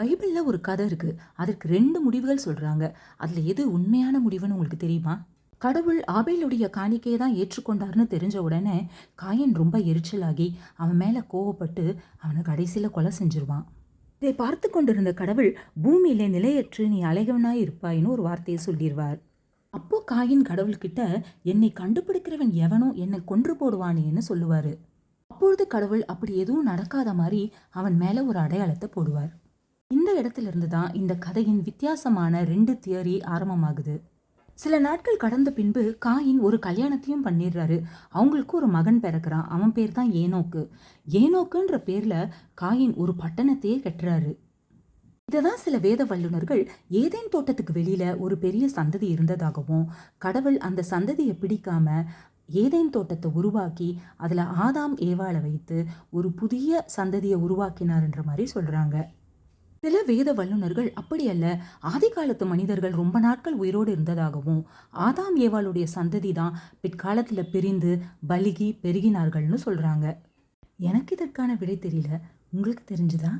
பைபிள்ல ஒரு கதை இருக்கு. அதற்கு 2 முடிவுகள் சொல்றாங்க. அதுல எது உண்மையான முடிவுன்னு உங்களுக்கு தெரியுமா? கடவுள் ஆபேலுடைய காணிக்கைய தான் ஏற்றுக்கொண்டார்ன்னு தெரிஞ்ச உடனே, காயீன் ரொம்ப எரிச்சலாகி, அவன் மேல கோவப்பட்டு, அவன கடைசில கொலை செஞ்சுருவான். இதை பார்த்து கொண்டிருந்த கடவுள், பூமியிலே நிலையற்று நீ அலைகவனாய் இருப்பாய்ன்னு ஒரு வார்த்தைய சொல்லிருவார். அப்போ காயீன் கடவுள்கிட்ட, என்னை கண்டுபிடிக்கிறவன் எவனோ என்னை கொன்று போடுவானேன்னு சொல்லுவாரு. அப்பொழுது கடவுள் அப்படி எதுவும் நடக்காத மாரி அவன் மேல ஒரு அடையாளத்த போடுவார். இந்த இடத்துல இருந்து தான் இந்த கதையின் வித்தியாசமான 2 தியரி ஆரம்பமாகுது. சில நாட்கள் கடந்த பின்பு காயின் ஒரு கல்யாணத்தையும் பண்ணிடுறாரு. அவங்களுக்கு ஒரு மகன் பிறக்கிறான். அவன் பேர் தான் ஏனோக்கு. ஏனோக்குன்ற பேர்ல காயின் ஒரு பட்டணத்தையே கட்டுறாரு. இததான் சில வேத வல்லுனர்கள் ஏதேன் தோட்டத்துக்கு வெளியில ஒரு பெரிய சந்ததி இருந்ததாகவும், கடவுள் அந்த சந்ததியை பிடிக்காம ஏதேன் தோட்டத்தை உருவாக்கி அதுல ஆதாம் ஏவாளை வைத்து ஒரு புதிய சந்ததியை உருவாக்கினார்ன்ற மாதிரி சொல்றாங்க. சில வேத வல்லுனர்கள் அப்படி அல்ல, ஆதி காலத்து மனிதர்கள் ரொம்ப நாட்கள் உயிரோடு இருந்ததாகவும், ஆதாம் ஏவாளுடைய சந்ததி தான் பிற்காலத்துல பிரிந்து பலுகி பெருகினார்கள்னு சொல்றாங்க. எனக்கு இதற்கான விடை தெரியல. உங்களுக்கு தெரிஞ்சுதா?